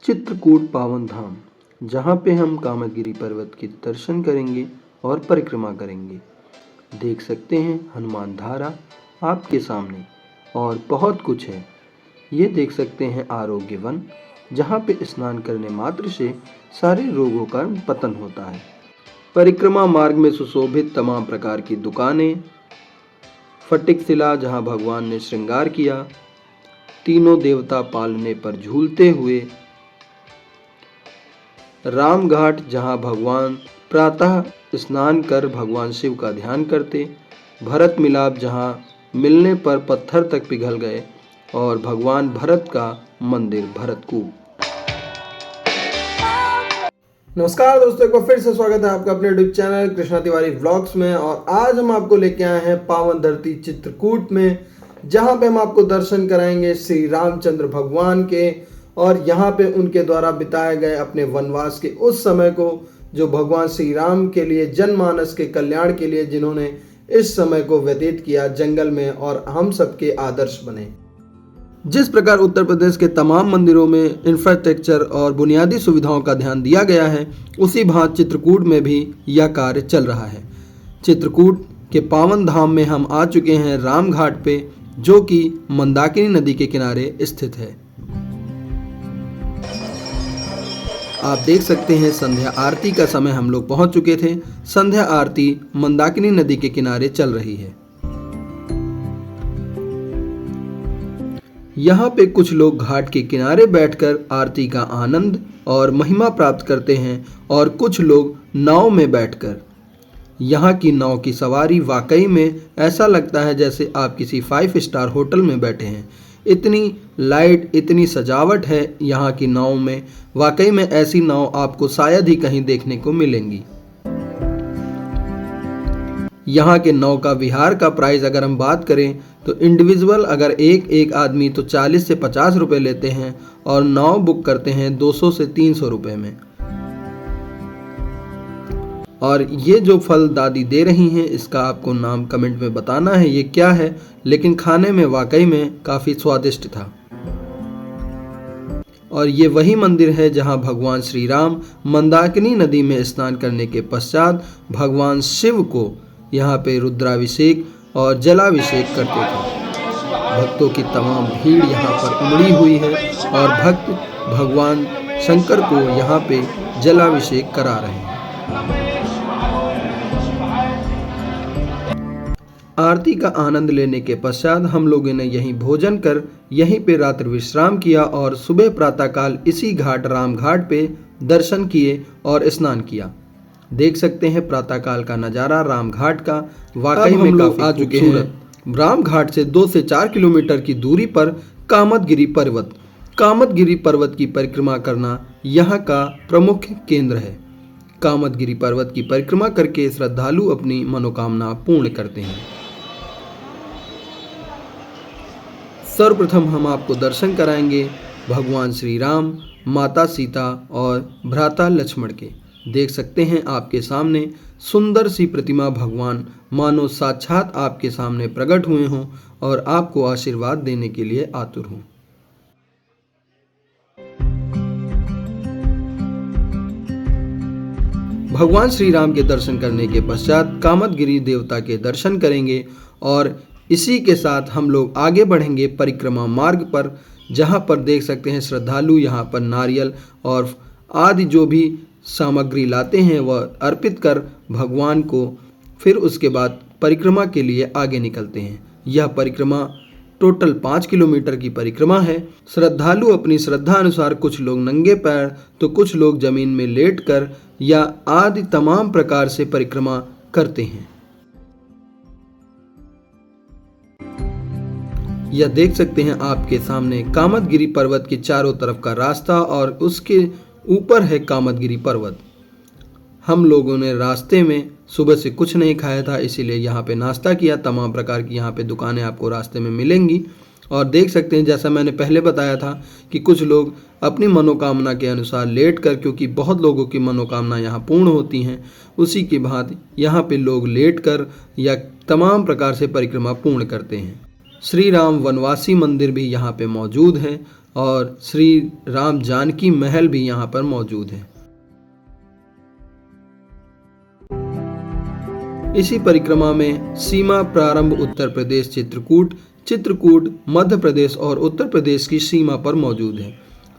चित्रकूट पावन धाम, जहाँ पे हम कामदगिरि पर्वत के दर्शन करेंगे और परिक्रमा करेंगे। देख सकते हैं हनुमान धारा आपके सामने और बहुत कुछ है। ये देख सकते हैं आरोग्य वन, जहाँ पे स्नान करने मात्र से सारे रोगों का पतन होता है। परिक्रमा मार्ग में सुशोभित तमाम प्रकार की दुकानें, फटिक शिला जहाँ भगवान ने श्रृंगार किया, तीनों देवता पालने पर झूलते हुए, राम घाट जहाँ भगवान प्रातः स्नान कर भगवान शिव का ध्यान करते, भरत मिलाप जहाँ मिलने पर पत्थर तक पिघल गए, और भगवान भरत का मंदिर भरतकूप। नमस्कार दोस्तों, एक बार फिर से स्वागत है आपका अपने YouTube channel Krishna Tiwari vlogs में। और आज हम आपको लेके आए हैं पावन धरती चित्रकूट में, जहां पे हम आपको दर्शन कराएंगे श्री रामचंद्र भगवान के, और यहाँ पे उनके द्वारा बिताए गए अपने वनवास के उस समय को, जो भगवान श्री राम के लिए, जनमानस के कल्याण के लिए जिन्होंने इस समय को व्यतीत किया जंगल में और हम सबके आदर्श बने। जिस प्रकार उत्तर प्रदेश के तमाम मंदिरों में इंफ्रास्ट्रक्चर और बुनियादी सुविधाओं का ध्यान दिया गया है, उसी भांति चित्रकूट में भी यह कार्य चल रहा है। चित्रकूट के पावन धाम में हम आ चुके हैं राम घाट पे, जो कि मंदाकिनी नदी के किनारे स्थित है। आप देख सकते हैं संध्या आरती का समय हम लोग पहुंच चुके थे। संध्या आरती मंदाकिनी नदी के किनारे चल रही है। यहाँ पे कुछ लोग घाट के किनारे बैठकर आरती का आनंद और महिमा प्राप्त करते हैं, और कुछ लोग नाव में बैठकर। यहाँ की नाव की सवारी वाकई में ऐसा लगता है जैसे आप किसी 5 स्टार होटल में बैठे हैं। इतनी लाइट, इतनी सजावट है यहाँ की नाव में। वाकई में ऐसी नाव आपको शायद ही कहीं देखने को मिलेंगी। यहाँ के नाव का विहार का प्राइस अगर हम बात करें तो इंडिविजुअल अगर एक आदमी तो 40 से 50 रुपए लेते हैं, और नाव बुक करते हैं 200 से 300 रुपए में। और ये जो फल दादी दे रही हैं, इसका आपको नाम कमेंट में बताना है ये क्या है, लेकिन खाने में वाकई में काफ़ी स्वादिष्ट था। और ये वही मंदिर है जहां भगवान श्री राम मंदाकिनी नदी में स्नान करने के पश्चात भगवान शिव को यहाँ पे रुद्राभिषेक और जलाभिषेक करते थे। भक्तों की तमाम भीड़ यहाँ पर उमड़ी हुई है, और भक्त भगवान शंकर को यहाँ पे जलाभिषेक करा रहे हैं। आरती का आनंद लेने के पश्चात हम लोगों ने यहीं भोजन कर यहीं पे रात्रि विश्राम किया, और सुबह प्रातःकाल इसी घाट राम घाट पे दर्शन किए और स्नान किया। देख सकते हैं प्रातःकाल का नज़ारा राम घाट का, वाकई में काफी आ चुके हैं। राम घाट से 2 से 4 किलोमीटर की दूरी पर कामदगिरि पर्वत। कामदगिरि पर्वत की परिक्रमा करना यहाँ का प्रमुख केंद्र है। कामदगिरि पर्वत की परिक्रमा करके श्रद्धालु अपनी मनोकामना पूर्ण करते हैं। सर्वप्रथम हम आपको दर्शन कराएंगे भगवान श्री राम, माता सीता और भ्राता लक्ष्मण के। देख सकते हैं आपके सामने सुंदर सी प्रतिमा, भगवान मानो साक्षात आपके सामने प्रकट हुए हों और आपको आशीर्वाद देने के लिए आतुर हों। भगवान श्री राम के दर्शन करने के पश्चात कामदगिरि देवता के दर्शन करेंगे, और इसी के साथ हम लोग आगे बढ़ेंगे परिक्रमा मार्ग पर, जहां पर देख सकते हैं श्रद्धालु यहां पर नारियल और आदि जो भी सामग्री लाते हैं वह अर्पित कर भगवान को, फिर उसके बाद परिक्रमा के लिए आगे निकलते हैं। यह परिक्रमा टोटल 5 किलोमीटर की परिक्रमा है। श्रद्धालु अपनी श्रद्धा अनुसार, कुछ लोग नंगे पैर तो कुछ लोग जमीन में लेटकर या आदि तमाम प्रकार से परिक्रमा करते हैं। यह देख सकते हैं आपके सामने कामदगिरि पर्वत के चारों तरफ का रास्ता, और उसके ऊपर है कामदगिरि पर्वत। हम लोगों ने रास्ते में सुबह से कुछ नहीं खाया था, इसीलिए यहाँ पे नाश्ता किया। तमाम प्रकार की यहाँ पे दुकानें आपको रास्ते में मिलेंगी, और देख सकते हैं जैसा मैंने पहले बताया था कि कुछ लोग अपनी मनोकामना के अनुसार लेट कर, क्योंकि बहुत लोगों की मनोकामना यहाँ पूर्ण होती हैं, उसी की भांति यहाँ पे लोग लेट कर या तमाम प्रकार से परिक्रमा पूर्ण करते हैं। श्री राम वनवासी मंदिर भी यहाँ पे मौजूद है। और श्री राम जानकी महल भी यहाँ पर मौजूद है। इसी परिक्रमा में सीमा प्रारंभ उत्तर प्रदेश चित्रकूट मध्य प्रदेश और उत्तर प्रदेश की सीमा पर मौजूद है।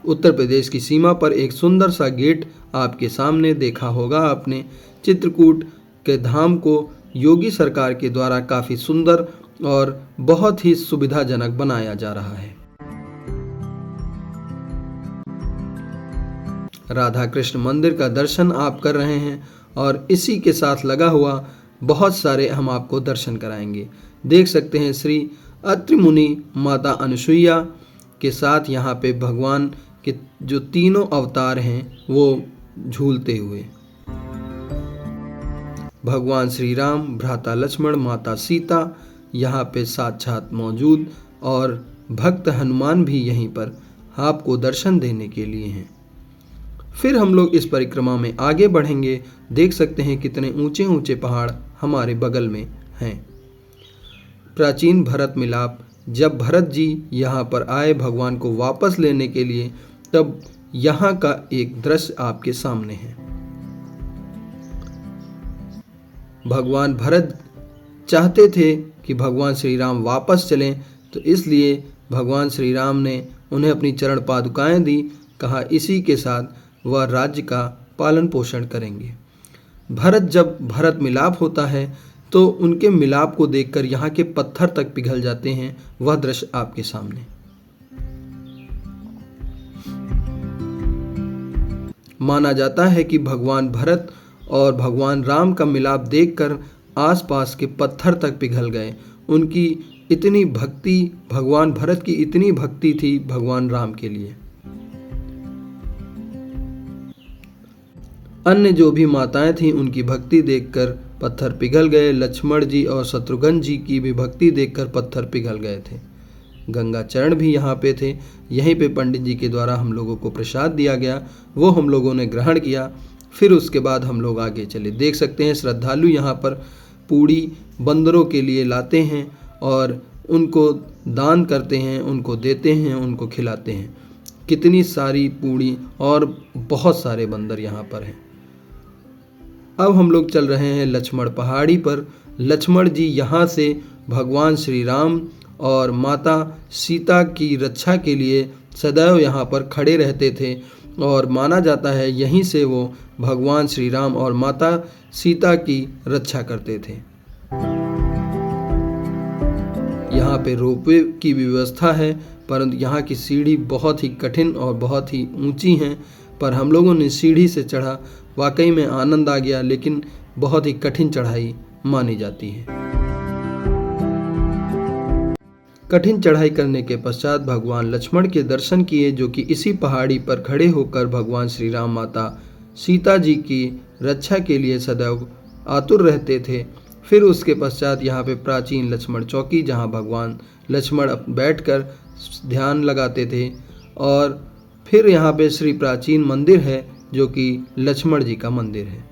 उत्तर प्रदेश की सीमा पर एक सुंदर सा गेट आपके सामने देखा होगा आपने। चित्रकूट के धाम को योगी सरकार के द्वारा काफी सुंदर और बहुत ही सुविधाजनक बनाया जा रहा है। राधा कृष्ण मंदिर का दर्शन आप कर रहे हैं और इसी के साथ लगा हुआ बहुत सारे हम आपको दर्शन कराएंगे। देख सकते हैं श्री अत्रि मुनि माता अनुसुईया के साथ यहाँ पे भगवान के जो तीनों अवतार हैं वो झूलते हुए। भगवान श्री राम, भ्राता लक्ष्मण, माता सीता यहाँ पे साक्षात मौजूद और भक्त हनुमान भी यहीं पर आपको दर्शन देने के लिए हैं। फिर हम लोग इस परिक्रमा में आगे बढ़ेंगे। देख सकते हैं कितने ऊंचे ऊंचे पहाड़ हमारे बगल में हैं। प्राचीन भरत मिलाप, जब भरत जी यहाँ पर आए भगवान को वापस लेने के लिए, तब यहाँ का एक दृश्य आपके सामने है। भगवान भरत चाहते थे कि भगवान श्री राम वापस चलें, तो इसलिए भगवान श्री राम ने उन्हें अपनी चरण पादुकाएं दी। कहा इसी के साथ वह राज्य का पालन पोषण करेंगे। जब भरत मिलाप होता है तो उनके मिलाप को देखकर यहाँ के पत्थर तक पिघल जाते हैं। वह दृश्य आपके सामने। माना जाता है कि भगवान भरत और भगवान राम का मिलाप देखकर आसपास के पत्थर तक पिघल गए। उनकी इतनी भक्ति, भगवान भरत की इतनी भक्ति थी भगवान राम के लिए। अन्य जो भी माताएं थीं उनकी भक्ति देखकर पत्थर पिघल गए। लक्ष्मण जी और शत्रुघ्न जी की भी भक्ति देखकर पत्थर पिघल गए थे। गंगा चरण भी यहाँ पे थे। यहीं पे पंडित जी के द्वारा हम लोगों को प्रसाद दिया गया, वो हम लोगों ने ग्रहण किया। फिर उसके बाद हम लोग आगे चले। देख सकते हैं श्रद्धालु यहाँ पर पूड़ी बंदरों के लिए लाते हैं और उनको दान करते हैं, उनको देते हैं, उनको खिलाते हैं। कितनी सारी पूड़ी और बहुत सारे बंदर यहाँ पर हैं। अब हम लोग चल रहे हैं लक्ष्मण पहाड़ी पर। लक्ष्मण जी यहाँ से भगवान श्री राम और माता सीता की रक्षा के लिए सदैव यहाँ पर खड़े रहते थे और माना जाता है यहीं से वो भगवान श्री राम और माता सीता की रक्षा करते थे। यहाँ पे रोपवे की व्यवस्था है, परंतु यहाँ की सीढ़ी बहुत ही कठिन और बहुत ही ऊंची हैं। पर हम लोगों ने सीढ़ी से चढ़ा, वाकई में आनंद आ गया, लेकिन बहुत ही कठिन चढ़ाई मानी जाती है। कठिन चढ़ाई करने के पश्चात भगवान लक्ष्मण के दर्शन किए, जो कि इसी पहाड़ी पर खड़े होकर भगवान श्री राम माता सीता जी की रक्षा के लिए सदैव आतुर रहते थे। फिर उसके पश्चात यहाँ पे प्राचीन लक्ष्मण चौकी, जहाँ भगवान लक्ष्मण बैठकर ध्यान लगाते थे। और फिर यहाँ पे श्री प्राचीन मंदिर है जो कि लक्ष्मण जी का मंदिर है।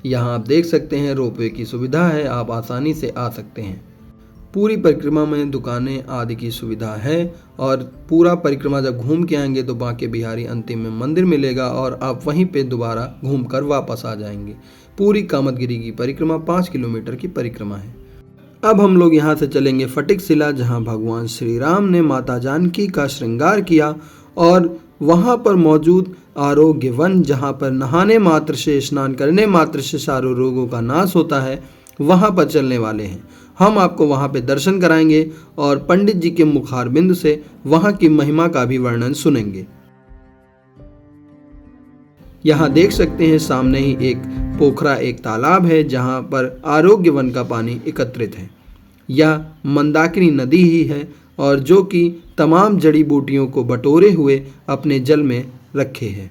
यहाँ आप देख सकते हैं रोपवे की सुविधा है, आप आसानी से आ सकते हैं। पूरी परिक्रमा में दुकानें आदि की सुविधा है और पूरा परिक्रमा जब घूम के आएंगे तो बांके बिहारी अंतिम में मंदिर मिलेगा और आप वहीं पे दोबारा घूमकर वापस आ जाएंगे। पूरी कामदगिरी की परिक्रमा 5 किलोमीटर की परिक्रमा है। अब हम लोग यहाँ से चलेंगे फटिक शिला, जहाँ भगवान श्री राम ने माता जानकी का श्रृंगार किया और वहाँ पर मौजूद आरोग्य वन, जहाँ पर नहाने मात्र से, स्नान करने मात्र से सारे रोगों का नाश होता है, वहाँ पर चलने वाले हैं। हम आपको वहाँ पे दर्शन कराएंगे और पंडित जी के मुखारबिंद से वहाँ की महिमा का भी वर्णन सुनेंगे। यहाँ देख सकते हैं सामने ही एक पोखरा, एक तालाब है, जहाँ पर आरोग्य वन का पानी एकत्रित है। यह मंदाकिनी नदी ही है और जो कि तमाम जड़ी बूटियों को बटोरे हुए अपने जल में रखे है।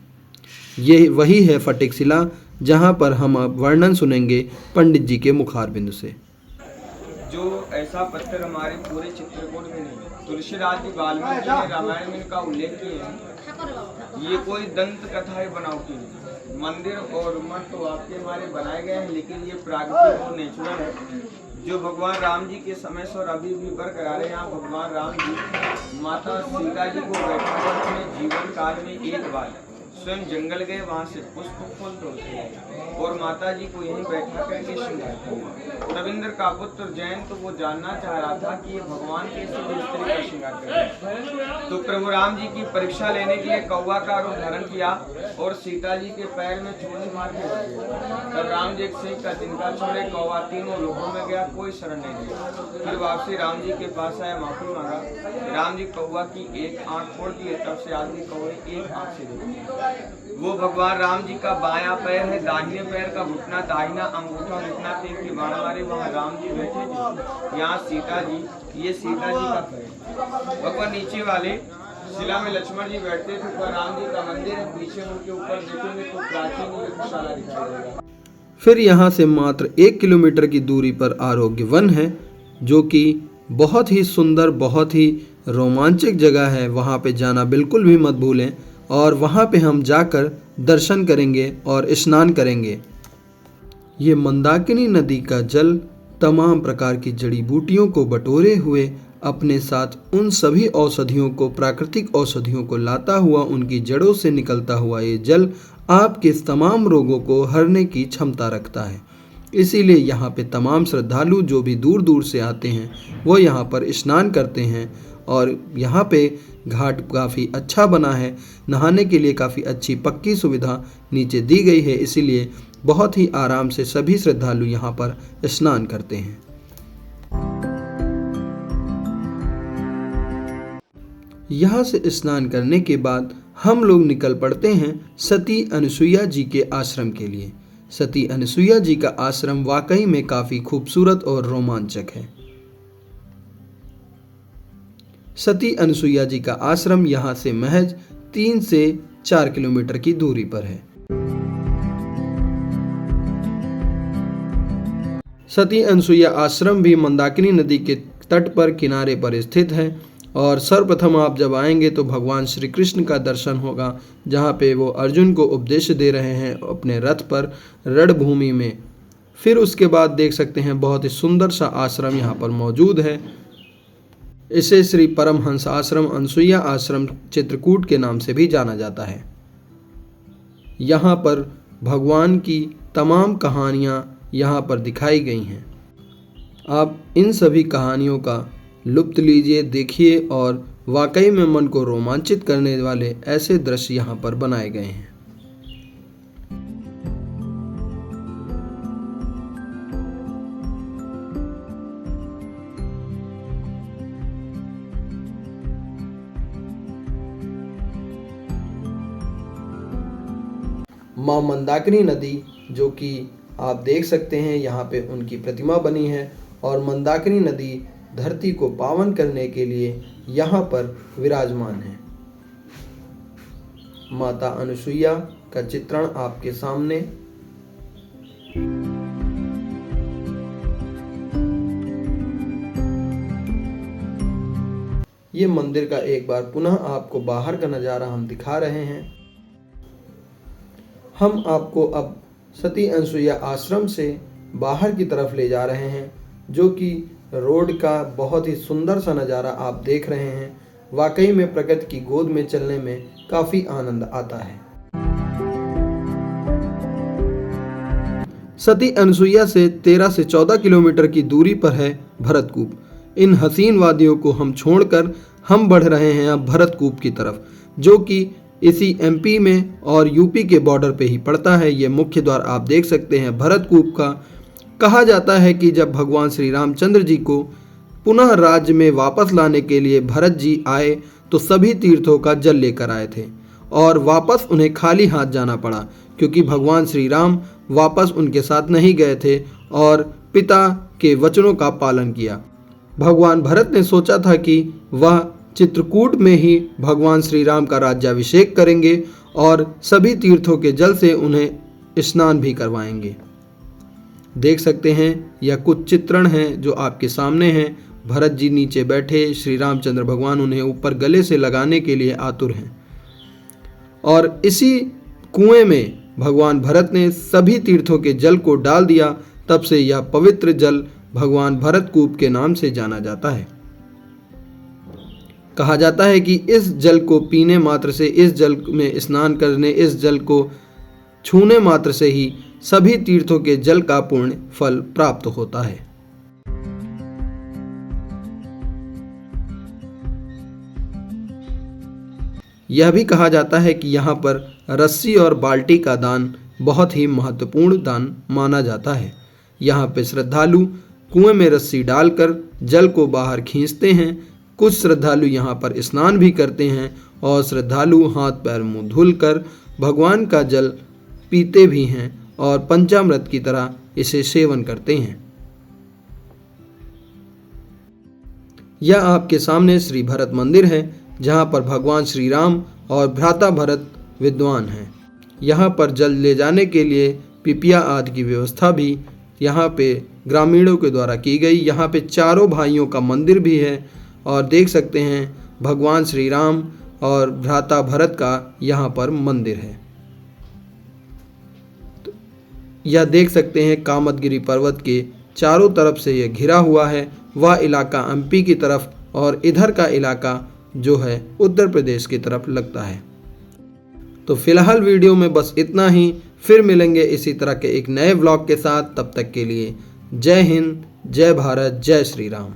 ये वही है फटिक शिला, जहाँ पर हम अब वर्णन सुनेंगे पंडित जी के मुखारबिंद से। जो ऐसा पत्थर हमारे पूरे चित्रकूट में नहीं है। तुलसीदास जी वाल्मीकि ने रामायण में इनका उल्लेख किए हैं। ये कोई दंत कथा है बनावटी नहीं। मंदिर और मठ तो आपके हमारे बनाए गए हैं, लेकिन ये प्राकृतिक और नेचुरल है। जो भगवान राम जी के समय से और अभी भी बरकरार है। यहाँ भगवान राम जी माता सीता जी को बैठा कर अपने जीवन काल में एक बार स्वयं जंगल गए, वहाँ से पुष्प फूल तोड़ते हैं और माता जी को यहीं बैठा करके श्रृंगारते हैं। रविंद्र का पुत्र जैन तो वो जानना चाह रहा था कि ये भगवान कैसे स्त्री का श्रृंगार करें, तो प्रभु राम जी की परीक्षा लेने के लिए कौवा का रूप धारण किया और सीता जी के पैर में चूड़ी मार के रख दिया। तब राम जी एक सिंह का तिनका छोड़े, कौवा तीनों लोगों में गया, कोई शरण नहीं दिया। फिर वापसी राम जी के पास आया, माफी मांगा। राम जी कौवा की एक आंख फोड़ दिए, तब से आदमी कौवे एक आंख से देखते। वो भगवान राम जी का बायां पैर है, दाहिने पैर का घुटना, दाहिना अंगूठा घुटना पे के बाण मारे वहाँ राम जी बैठे थे। यहाँ सीता जी, ये सीता जी का पैर। भगवान नीचे वाले शिला में लक्ष्मण जी बैठते थे, पर राम जी का मंदिर है, पीछे उनके ऊपर देखेंगे तो प्राचीन यज्ञशाला दिखाई देगा। फिर यहाँ से मात्र 1 किलोमीटर की दूरी पर आरोग्य वन है, जो कि बहुत ही सुंदर, बहुत ही रोमांचक जगह है। वहाँ पे जाना बिल्कुल भी मत भूलें और वहाँ पे हम जाकर दर्शन करेंगे और स्नान करेंगे। ये मंदाकिनी नदी का जल तमाम प्रकार की जड़ी बूटियों को बटोरे हुए अपने साथ उन सभी औषधियों को, प्राकृतिक औषधियों को लाता हुआ, उनकी जड़ों से निकलता हुआ ये जल आपके तमाम रोगों को हरने की क्षमता रखता है। इसीलिए यहाँ पे तमाम श्रद्धालु जो भी दूर दूर से आते हैं वो यहाँ पर स्नान करते हैं। और यहाँ पे घाट काफ़ी अच्छा बना है, नहाने के लिए काफ़ी अच्छी पक्की सुविधा नीचे दी गई है, इसीलिए बहुत ही आराम से सभी श्रद्धालु यहाँ पर स्नान करते हैं। यहाँ से स्नान करने के बाद हम लोग निकल पड़ते हैं सती अनसुईया जी के आश्रम के लिए। सती अनसुईया जी का आश्रम वाकई में काफ़ी खूबसूरत और रोमांचक है। सती अनसुईया जी का आश्रम यहाँ से महज 3 से 4 किलोमीटर की दूरी पर है। सती अनसुईया आश्रम भी मंदाकिनी नदी के तट पर किनारे पर स्थित है। और सर्वप्रथम आप जब आएंगे तो भगवान श्री कृष्ण का दर्शन होगा, जहाँ पे वो अर्जुन को उपदेश दे रहे हैं अपने रथ पर रणभूमि में। फिर उसके बाद देख सकते हैं बहुत ही सुंदर सा आश्रम यहाँ पर मौजूद है। इसे श्री परमहंस आश्रम, अनसुईया आश्रम चित्रकूट के नाम से भी जाना जाता है। यहाँ पर भगवान की तमाम कहानियाँ यहाँ पर दिखाई गई हैं। आप इन सभी कहानियों का लुत्फ़ लीजिए, देखिए, और वाकई में मन को रोमांचित करने वाले ऐसे दृश्य यहाँ पर बनाए गए हैं। माँ मंदाकिनी नदी, जो कि आप देख सकते हैं यहाँ पे उनकी प्रतिमा बनी है, और मंदाकिनी नदी धरती को पावन करने के लिए यहाँ पर विराजमान है। माता अनसुईया का चित्रण आपके सामने। ये मंदिर का एक बार पुनः आपको बाहर का नज़ारा हम दिखा रहे हैं। हम आपको अब सती अनसुईया आश्रम से बाहर की तरफ ले जा रहे हैं, जो कि रोड का बहुत ही सुंदर सा नज़ारा आप देख रहे हैं। वाकई में प्रकृति की गोद में चलने में काफ़ी आनंद आता है। सती अनसुईया से 13 से 14 किलोमीटर की दूरी पर है भरतकूप। इन हसीन वादियों को हम छोड़कर हम बढ़ रहे हैं अब भरतकूप की तरफ, जो कि इसी एमपी में और यूपी के बॉर्डर पे ही पड़ता है। ये मुख्य द्वार आप देख सकते हैं भरतकूप का। कहा जाता है कि जब भगवान श्री रामचंद्र जी को पुनः राज्य में वापस लाने के लिए भरत जी आए तो सभी तीर्थों का जल लेकर आए थे और वापस उन्हें खाली हाथ जाना पड़ा, क्योंकि भगवान श्री राम वापस उनके साथ नहीं गए थे और पिता के वचनों का पालन किया। भगवान भरत ने सोचा था कि वह चित्रकूट में ही भगवान श्री राम का राज्याभिषेक करेंगे और सभी तीर्थों के जल से उन्हें स्नान भी करवाएंगे। देख सकते हैं यह कुछ चित्रण हैं जो आपके सामने हैं। भरत जी नीचे बैठे, श्री रामचंद्र भगवान उन्हें ऊपर गले से लगाने के लिए आतुर हैं। और इसी कुएं में भगवान भरत ने सभी तीर्थों के जल को डाल दिया। तब से यह पवित्र जल भगवान भरतकूप के नाम से जाना जाता है। कहा जाता है कि इस जल को पीने मात्र से, इस जल में स्नान करने, इस जल को छूने मात्र से ही सभी तीर्थों के जल का पूर्ण फल प्राप्त होता है। यह भी कहा जाता है कि यहाँ पर रस्सी और बाल्टी का दान बहुत ही महत्वपूर्ण दान माना जाता है। यहाँ पे श्रद्धालु कुएं में रस्सी डालकर जल को बाहर खींचते हैं। कुछ श्रद्धालु यहाँ पर स्नान भी करते हैं और श्रद्धालु हाथ पैर मुंह धुलकर भगवान का जल पीते भी हैं और पंचामृत की तरह इसे सेवन करते हैं। यह आपके सामने श्री भरत मंदिर है, जहाँ पर भगवान श्री राम और भ्राता भरत विद्वान हैं। यहाँ पर जल ले जाने के लिए पिपिया आदि की व्यवस्था भी यहाँ पे ग्रामीणों के द्वारा की गई। यहाँ पे चारों भाइयों का मंदिर भी है और देख सकते हैं भगवान श्री राम और भ्राता भरत का यहाँ पर मंदिर है। यह देख सकते हैं कामदगिरी पर्वत के चारों तरफ से यह घिरा हुआ है। वह इलाका एमपी की तरफ और इधर का इलाका जो है उत्तर प्रदेश की तरफ लगता है। तो फिलहाल वीडियो में बस इतना ही। फिर मिलेंगे इसी तरह के एक नए व्लॉग के साथ। तब तक के लिए जय हिंद, जय भारत, जय श्री राम।